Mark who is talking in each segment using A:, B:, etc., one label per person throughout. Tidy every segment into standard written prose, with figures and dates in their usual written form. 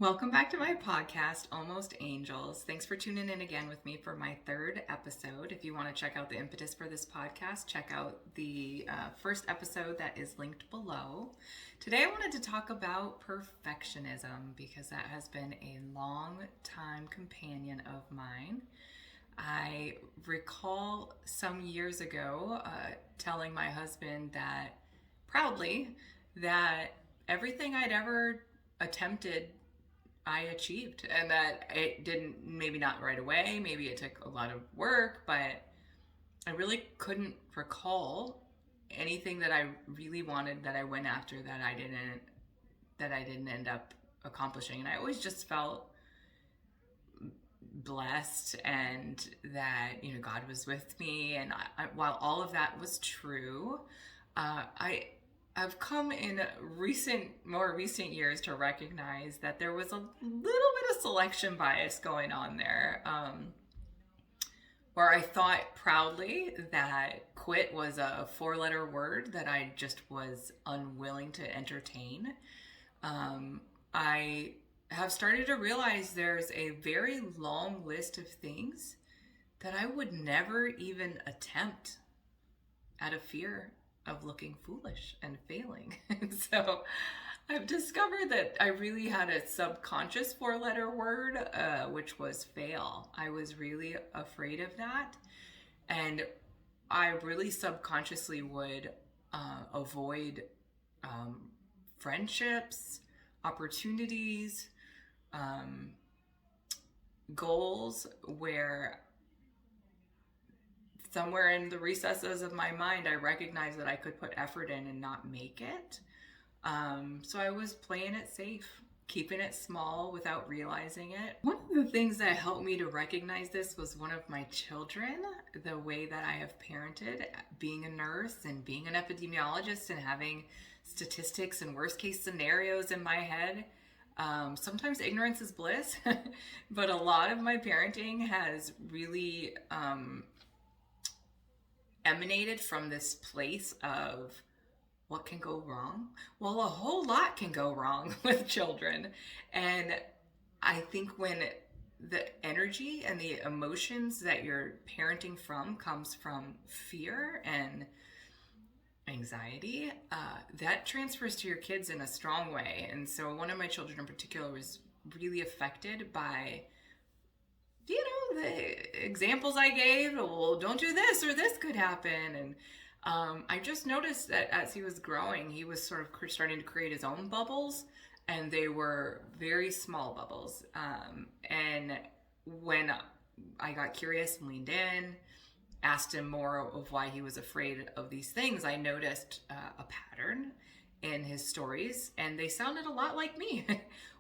A: Welcome back to my podcast, Almost Angels. Thanks for tuning in again with me for my third episode. If you want to check out the impetus for this podcast, check out the first episode that is linked below. Today I wanted to talk about perfectionism because that has been a long time companion of mine. I recall some years ago telling my husband that proudly that everything I'd ever attempted I achieved, and that it didn't, maybe not right away, maybe it took a lot of work, but I really couldn't recall anything that I really wanted that I went after that I didn't end up accomplishing. And I always just felt blessed and that, God was with me. And while all of that was true, I've come in more recent years to recognize that there was a little bit of selection bias going on there, where I thought proudly that quit was a four-letter word that I just was unwilling to entertain. I have started to realize there's a very long list of things that I would never even attempt out of fear of looking foolish and failing. And so I've discovered that I really had a subconscious four-letter word, which was fail. I was really afraid of that. And I really subconsciously would avoid friendships, opportunities, goals where somewhere in the recesses of my mind, I recognized that I could put effort in and not make it. So I was playing it safe, keeping it small without realizing it. One of the things that helped me to recognize this was one of my children, the way that I have parented, being a nurse and being an epidemiologist and having statistics and worst case scenarios in my head. Sometimes ignorance is bliss, but a lot of my parenting has really emanated from this place of what can go wrong? Well, a whole lot can go wrong with children. And I think when the energy and the emotions that you're parenting from comes from fear and anxiety, that transfers to your kids in a strong way. And so one of my children in particular was really affected by the examples I gave. Well, don't do this or this could happen. And I just noticed that as he was growing, he was sort of starting to create his own bubbles, and they were very small bubbles. And when I got curious and leaned in, asked him more of why he was afraid of these things, I noticed a pattern in his stories, and they sounded a lot like me.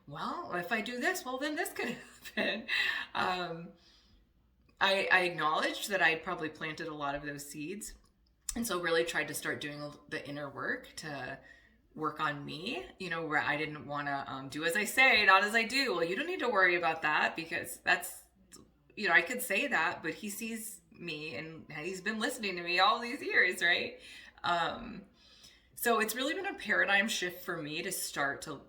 A: Well, if I do this, well, then this could happen. I acknowledged that I probably planted a lot of those seeds, and so really tried to start doing the inner work to work on me, where I didn't want to do as I say, not as I do. Well, you don't need to worry about that because that's, I could say that, but he sees me and he's been listening to me all these years, right? So it's really been a paradigm shift for me to start to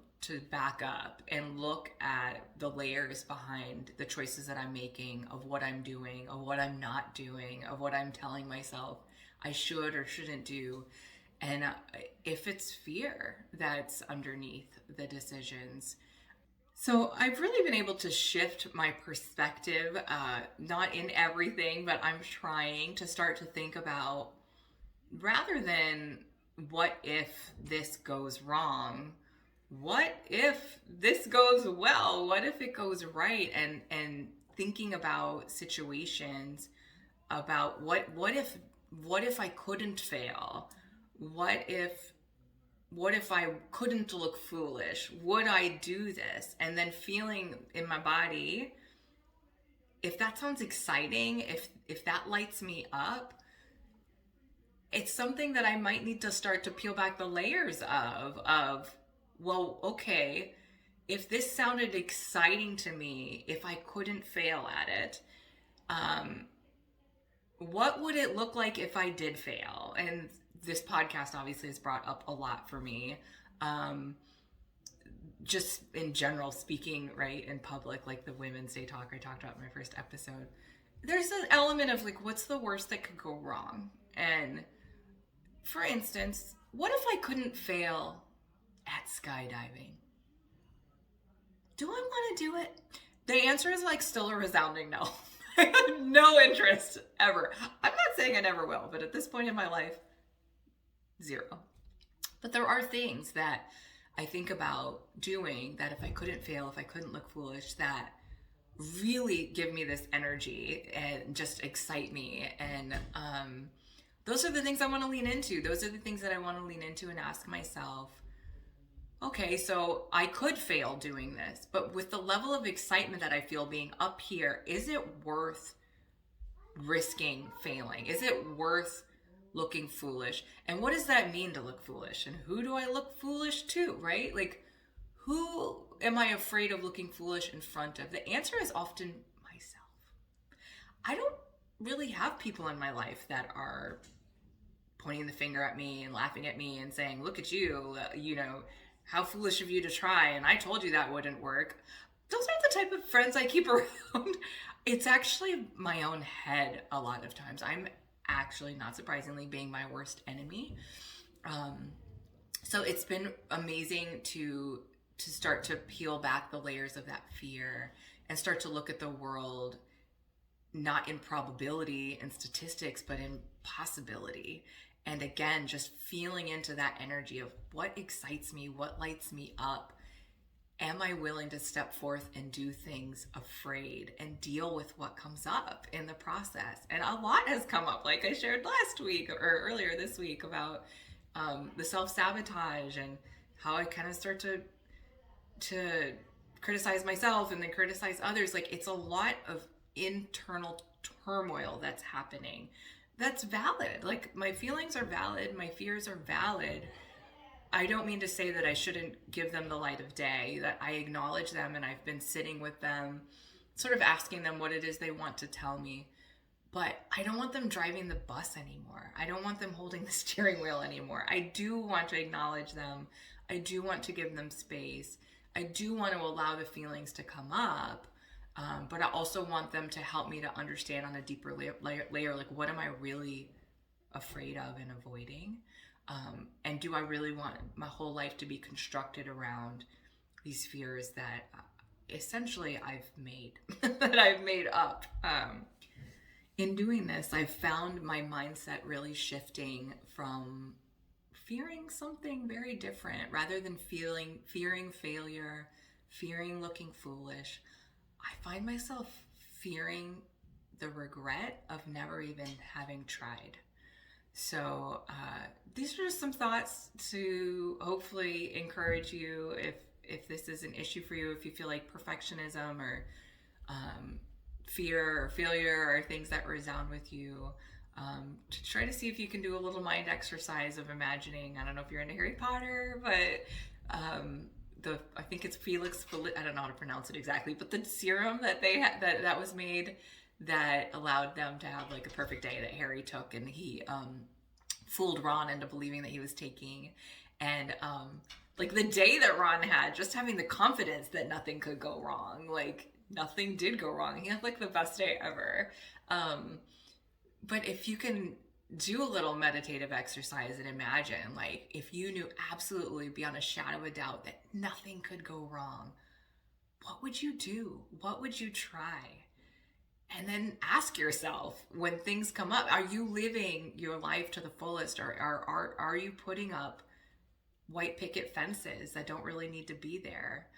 A: back up and look at the layers behind the choices that I'm making, of what I'm doing, of what I'm not doing, of what I'm telling myself I should or shouldn't do. And if it's fear that's underneath the decisions. So I've really been able to shift my perspective, not in everything, but I'm trying to start to think about, rather than what if this goes wrong, what if this goes well? What if it goes right? And thinking about situations about what if I couldn't fail? What if I couldn't look foolish? Would I do this? And then feeling in my body, if that sounds exciting, if that lights me up, it's something that I might need to start to peel back the layers of, well, okay, if this sounded exciting to me, if I couldn't fail at it, what would it look like if I did fail? And this podcast obviously has brought up a lot for me. just in general speaking, right, in public, like the Women's Day talk I talked about in my first episode, there's an element of like, what's the worst that could go wrong? And for instance, what if I couldn't fail at skydiving? Do I want to do it? The answer is like still a resounding no. I have no interest ever. I'm not saying I never will, but at this point in my life, zero. But there are things that I think about doing that if I couldn't fail, if I couldn't look foolish, that really give me this energy and just excite me. And those are the things I want to lean into. Those are the things that I want to lean into and ask myself, okay, so I could fail doing this, but with the level of excitement that I feel being up here, is it worth risking failing? Is it worth looking foolish? And what does that mean to look foolish? And who do I look foolish to, right? Like, who am I afraid of looking foolish in front of? The answer is often myself. I don't really have people in my life that are pointing the finger at me and laughing at me and saying, look at you, how foolish of you to try, and I told you that wouldn't work. Those aren't the type of friends I keep around. It's actually my own head a lot of times. I'm actually, not surprisingly, being my worst enemy. So it's been amazing to start to peel back the layers of that fear and start to look at the world not in probability and statistics, but in possibility. And again, just feeling into that energy of what excites me, what lights me up. Am I willing to step forth and do things afraid and deal with what comes up in the process? And a lot has come up, like I shared last week or earlier this week, about the self-sabotage and how I kind of start to criticize myself and then criticize others. Like, it's a lot of internal turmoil that's happening. That's valid. Like, my feelings are valid. My fears are valid. I don't mean to say that I shouldn't give them the light of day, that I acknowledge them and I've been sitting with them, sort of asking them what it is they want to tell me. But I don't want them driving the bus anymore. I don't want them holding the steering wheel anymore. I do want to acknowledge them. I do want to give them space. I do want to allow the feelings to come up. But I also want them to help me to understand on a deeper layer, like, what am I really afraid of and avoiding? And do I really want my whole life to be constructed around these fears that essentially I've made, that I've made up? In doing this, I've found my mindset really shifting from fearing something very different. Rather than fearing failure, fearing looking foolish, I find myself fearing the regret of never even having tried. So these are just some thoughts to hopefully encourage you if this is an issue for you, if you feel like perfectionism or fear or failure are things that resound with you, to try to see if you can do a little mind exercise of imagining. I don't know if you're into Harry Potter, but I think it's I don't know how to pronounce it exactly, but the serum that they had that was made that allowed them to have like a perfect day that Harry took, and he fooled Ron into believing that he was taking. And like the day that Ron had, just having the confidence that nothing could go wrong, like nothing did go wrong. He had like the best day ever. But if you can do a little meditative exercise and imagine, like, if you knew absolutely beyond a shadow of a doubt that nothing could go wrong, what would you do? What would you try? And then ask yourself, when things come up, are you living your life to the fullest? Or are you putting up white picket fences that don't really need to be there,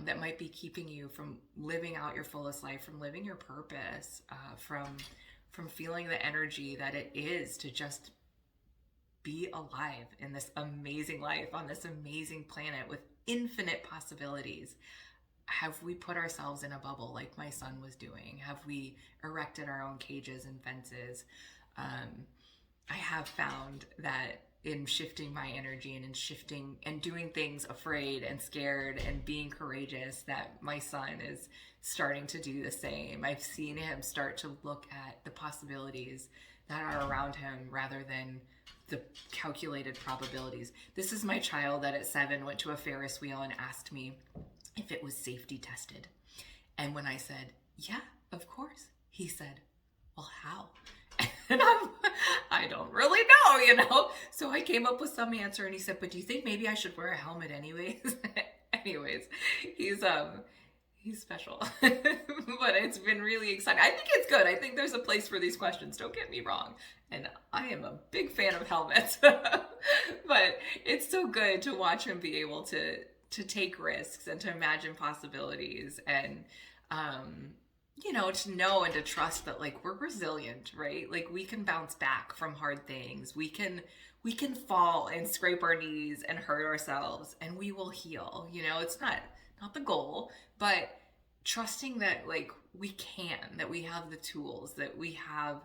A: that might be keeping you from living out your fullest life, from living your purpose, from feeling the energy that it is to just be alive in this amazing life on this amazing planet with infinite possibilities? Have we put ourselves in a bubble like my son was doing? Have we erected our own cages and fences? I have found that in shifting my energy and in shifting and doing things afraid and scared and being courageous, that my son is starting to do the same. I've seen him start to look at the possibilities that are around him rather than the calculated probabilities. This is my child that at 7 went to a Ferris wheel and asked me if it was safety tested. And when I said, yeah, of course, he said, well, how? And I don't really know. So I came up with some answer, and he said, but do you think maybe I should wear a helmet anyways? Anyways, he's special. But it's been really exciting. I think it's good. I think there's a place for these questions, don't get me wrong. And I am a big fan of helmets. But it's so good to watch him be able to take risks and to imagine possibilities, and to know and to trust that, like, we're resilient, right? Like, we can bounce back from hard things. We can fall and scrape our knees and hurt ourselves, and we will heal. It's not the goal, but trusting that, like, we can, that we have the tools, that we have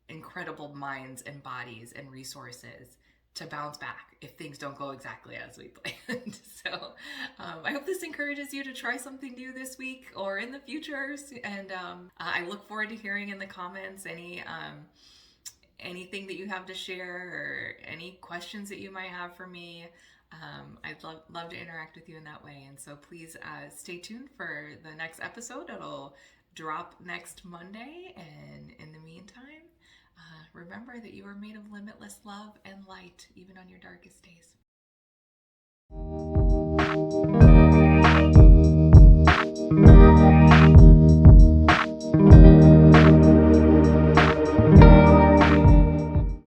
A: incredible minds and bodies and resources to bounce back if things don't go exactly as we planned. So I hope this encourages you to try something new this week or in the future. And I look forward to hearing in the comments anything that you have to share, or any questions that you might have for me. I'd love to interact with you in that way. And so please stay tuned for the next episode. It'll drop next Monday. And in the meantime, remember that you are made of limitless love and light, even on your darkest days.